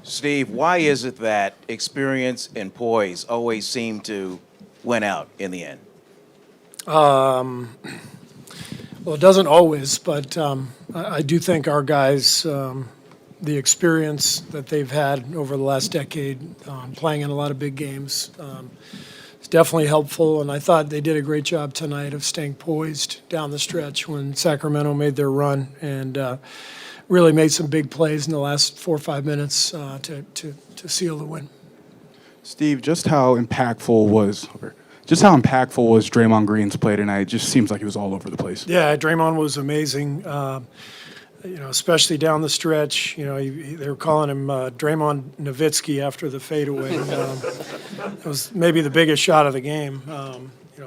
Steve, why is it that experience and poise always seem to win out in the end? Well, it doesn't always, but I do think our guys, the experience that they've had over the last decade, playing in a lot of big games, is definitely helpful. And I thought they did a great job tonight of staying poised down the stretch when Sacramento made their run and really made some big plays in the last 4 or 5 minutes to seal the win. Steve, just how impactful was Draymond Green's play tonight? It just seems like he was all over the place. Yeah, Draymond was amazing. Especially down the stretch. They were calling him Draymond Nowitzki after the fadeaway. It was maybe the biggest shot of the game.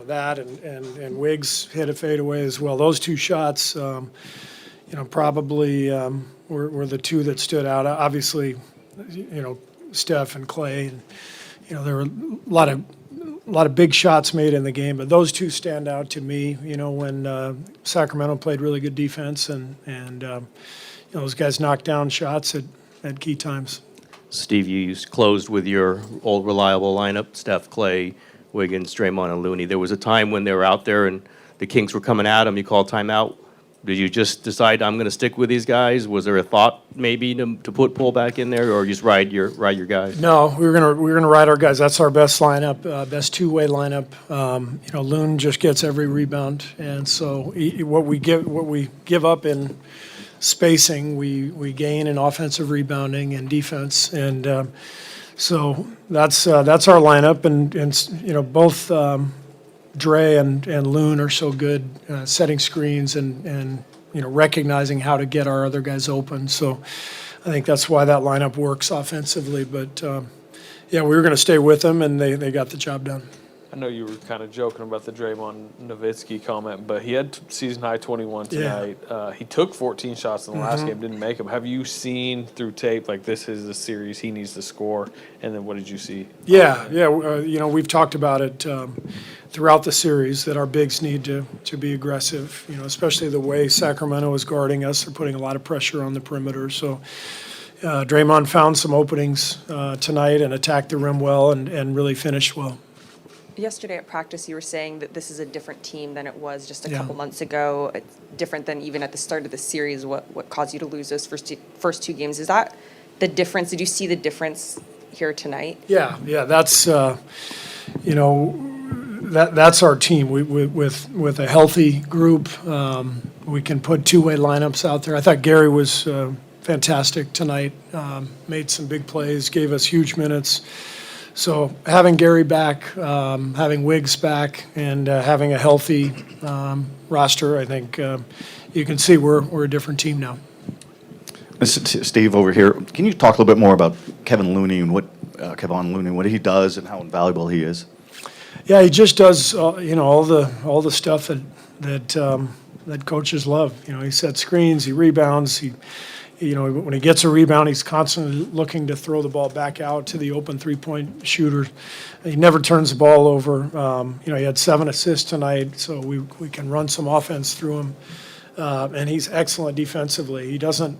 That and Wiggs hit a fadeaway as well. Those two shots, probably were the two that stood out. Obviously, Steph and Clay. And, there were a lot of big shots made in the game, but those two stand out to me. When Sacramento played really good defense and those guys knocked down shots at key times. Steve, you closed with your old reliable lineup: Steph, Clay, Wiggins, Draymond, and Looney. There was a time when they were out there and the Kings were coming at them. You called timeout. Did you just decide I'm going to stick with these guys? Was there a thought maybe to put Poole back in there, or just ride your guys? No, we were gonna ride our guys. That's our best lineup, best two-way lineup. Loon just gets every rebound, and so what we give up in spacing, we gain in offensive rebounding and defense, and so that's our lineup, and both. Dre and Loon are so good setting screens and recognizing how to get our other guys open. So I think that's why that lineup works offensively. But, we were going to stay with them, and they got the job done. I know you were kind of joking about the Draymond Nowitzki comment, but he had season-high 21 tonight. Yeah. He took 14 shots in the last game, didn't make them. Have you seen through tape, like, this is the series, he needs to score, and then what did you see? We've talked about it throughout the series that our bigs need to be aggressive, especially the way Sacramento is guarding us. They're putting a lot of pressure on the perimeter. So Draymond found some openings tonight and attacked the rim well and really finished well. Yesterday at practice, you were saying that this is a different team than it was just a couple months ago. It's different than even at the start of the series. What caused you to lose those first two games? Is that the difference? Did you see the difference here tonight? Yeah. That's that's our team. With a healthy group, we can put two-way lineups out there. I thought Gary was fantastic tonight. Made some big plays, gave us huge minutes. So having Gary back, having Wiggs back, and having a healthy roster, I think you can see we're a different team now. Steve over here. Can you talk a little bit more about Kevon Looney, what he does and how invaluable he is? Yeah, he just does all the stuff that coaches love. He sets screens, he rebounds, when he gets a rebound, he's constantly looking to throw the ball back out to the open three-point shooter. He never turns the ball over. He had 7 assists tonight, so we can run some offense through him. And he's excellent defensively. He doesn't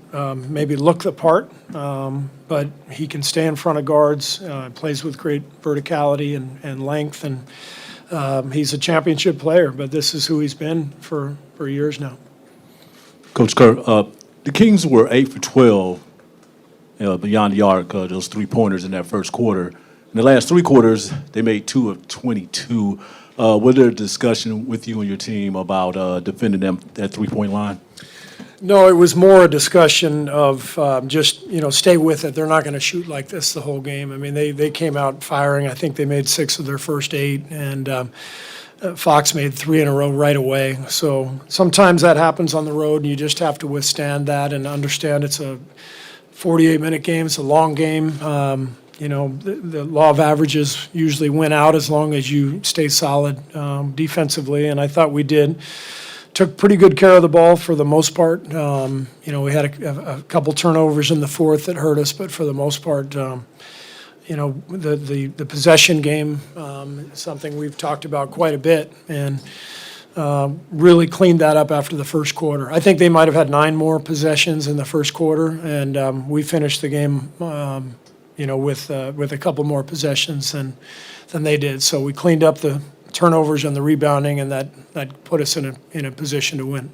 maybe look the part, but he can stay in front of guards, plays with great verticality and length, and he's a championship player, but this is who he's been for years now. Coach Kerr, the Kings were 8 for 12 beyond the arc, those three-pointers in that first quarter. In the last 3 quarters, they made 2 of 22. Was there a discussion with you and your team about defending them that three-point line? No, it was more a discussion of just, stay with it. They're not going to shoot like this the whole game. I mean, they came out firing. I think they made 6 of their first 8, and Fox made 3 in a row right away. So sometimes that happens on the road, and you just have to withstand that and understand it's a 48-minute game. It's a long game. The law of averages usually win out as long as you stay solid defensively, and I thought we did. Took pretty good care of the ball for the most part. We had a couple turnovers in the fourth that hurt us, but for the most part, the possession game is something we've talked about quite a bit, and really cleaned that up after the first quarter. I think they might have had 9 more possessions in the first quarter, and we finished the game, with a couple more possessions than they did. So we cleaned up the turnovers and the rebounding, and that put us in a position to win.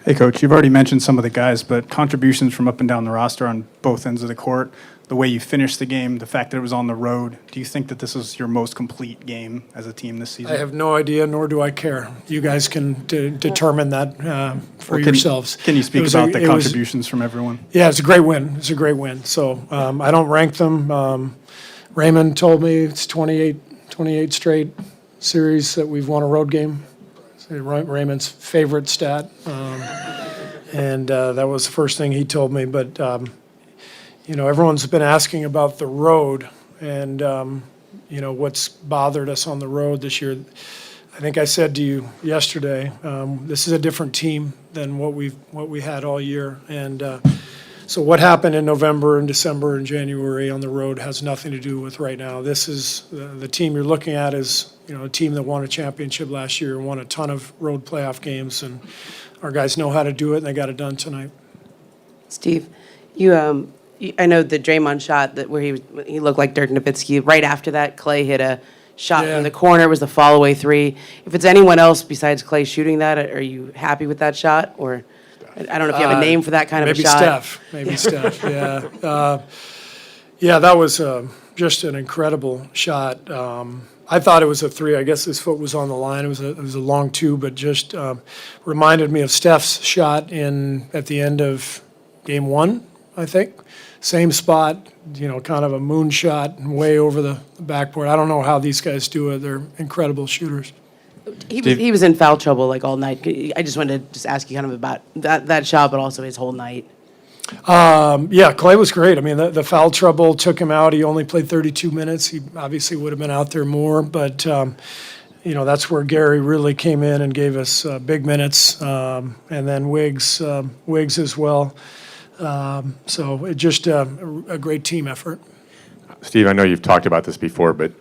Hey, Coach, you've already mentioned some of the guys, but contributions from up and down the roster on both ends of the court, the way you finished the game, the fact that it was on the road, do you think that this was your most complete game as a team this season? I have no idea, nor do I care. You guys can determine that for yourselves. Can you speak about the contributions from everyone? Yeah, it's a great win. It's a great win. So I don't rank them. Raymond told me it's 28 straight series that we've won a road game. Raymond's favorite stat. And that was the first thing he told me. But, everyone's been asking about the road and, what's bothered us on the road this year. I think I said to you yesterday, this is a different team than what we had all year. And so what happened in November and December and January on the road has nothing to do with right now. This is the team you're looking at is, a team that won a championship last year and won a ton of road playoff games. And our guys know how to do it, and they got it done tonight. Steve, I know the Draymond shot where he looked like Dirk Nowitzki. Right after that, Clay hit a shot from the corner. It was the fall-away three. If it's anyone else besides Clay shooting that, are you happy with that shot? Or I don't know if you have a name for that kind of a shot. Maybe Steph, yeah. That was just an incredible shot. I thought it was a three. I guess his foot was on the line. It was a long two, but just reminded me of Steph's shot at the end of game 1, I think. Same spot, kind of a moon shot way over the backboard. I don't know how these guys do it. They're incredible shooters. He was in foul trouble like all night. I just wanted to ask you kind of about that shot, but also his whole night. Clay was great. I mean, the foul trouble took him out. He only played 32 minutes. He obviously would have been out there more, but that's where Gary really came in and gave us big minutes, and then Wiggs as well. So it just a great team effort. Steve, I know you've talked about this before, but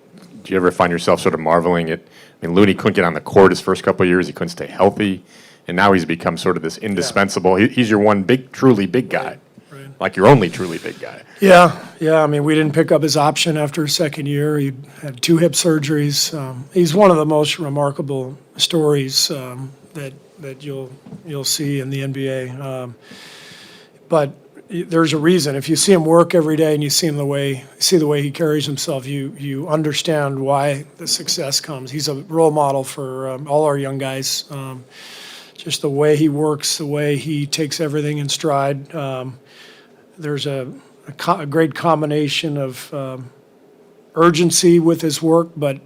do you ever find yourself sort of marveling at? I mean, Looney couldn't get on the court his first couple of years. He couldn't stay healthy, and now he's become sort of this indispensable. He's your one truly big guy, Right. like your only truly big guy. Yeah. I mean, we didn't pick up his option after his second year. He had 2 hip surgeries. He's one of the most remarkable stories that you'll see in the NBA. But there's a reason. If you see him work every day and you see the way he carries himself, you understand why the success comes. He's a role model for all our young guys. Just the way he works, the way he takes everything in stride. There's a great combination of urgency with his work, but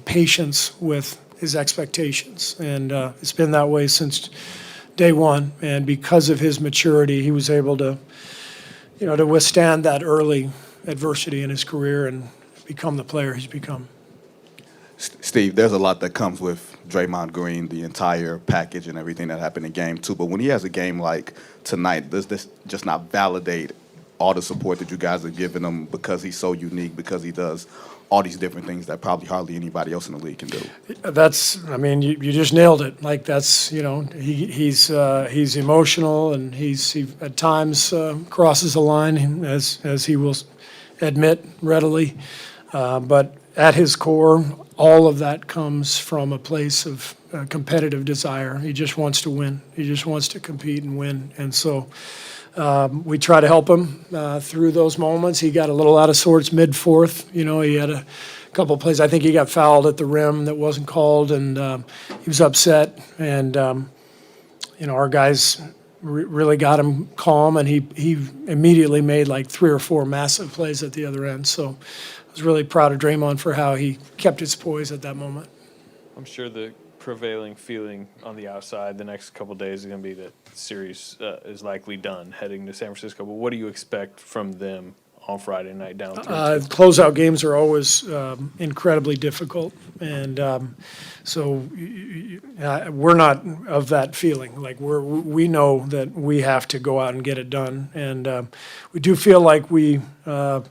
patience with his expectations, and it's been that way since day one. And because of his maturity, he was able to withstand that early adversity in his career and become the player he's become. Steve, there's a lot that comes with Draymond Green, the entire package and everything that happened in Game 2. But when he has a game like tonight, does this just not validate all the support that you guys are giving him because he's so unique, because he does all these different things that probably hardly anybody else in the league can do? You just nailed it. Like he's emotional, and he at times crosses a line, as he will admit readily. But at his core, all of that comes from a place of competitive desire. He just wants to win. He just wants to compete and win. And so we try to help him through those moments. He got a little out of sorts mid-fourth. He had a couple of plays. I think he got fouled at the rim that wasn't called, and he was upset. And, our guys really got him calm, and he immediately made like 3 or 4 massive plays at the other end. So I was really proud of Draymond for how he kept his poise at that moment. I'm sure the prevailing feeling on the outside the next couple of days is going to be that the series is likely done heading to San Francisco. But what do you expect from them on Friday night down 3-2? Closeout games are always incredibly difficult, and so we're not of that feeling. Like we know that we have to go out and get it done, and we do feel like we know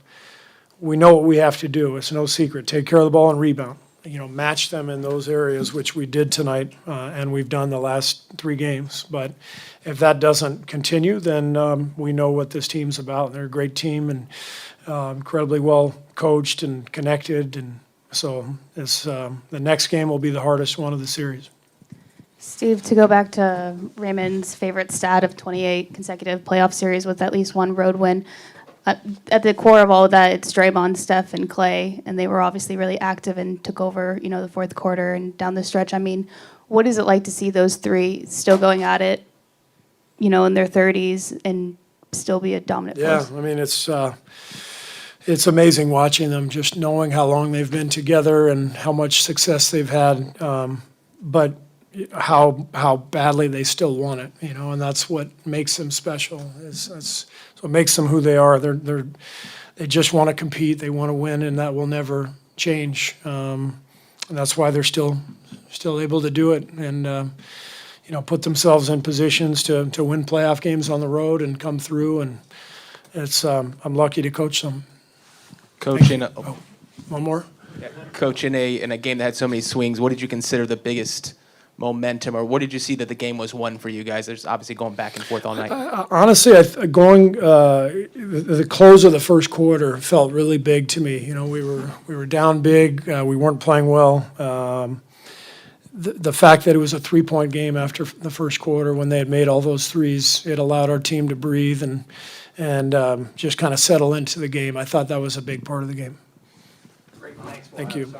what we have to do. It's no secret. Take care of the ball and rebound. match them in those areas, which we did tonight, and we've done the last 3 games. But if that doesn't continue, then we know what this team's about. They're a great team and incredibly well coached and connected, and so the next game will be the hardest one of the series. Steve, to go back to Raymond's favorite stat of 28 consecutive playoff series with at least one road win, at the core of all of that, it's Draymond, Steph, and Clay, and they were obviously really active and took over, the fourth quarter and down the stretch. I mean, what is it like to see those 3 still going at it, in their 30s and still be a dominant force? Yeah, I mean, it's amazing watching them, just knowing how long they've been together and how much success they've had, but how badly they still want it, and that's what makes them special. That's what makes them who they are. They just want to compete, they want to win, and that will never change. And that's why they're still able to do it and put themselves in positions to win playoff games on the road and come through. And I'm lucky to coach them. Coach, One more. Coach, in a game that had so many swings, what did you consider the biggest momentum, or what did you see that the game was won for you guys? There's obviously going back and forth all night. Honestly, the close of the first quarter felt really big to me. We were down big. We weren't playing well. The fact that it was a 3-point game after the first quarter, when they had made all those threes, it allowed our team to breathe and just kind of settle into the game. I thought that was a big part of the game. Great, thanks. Thank you.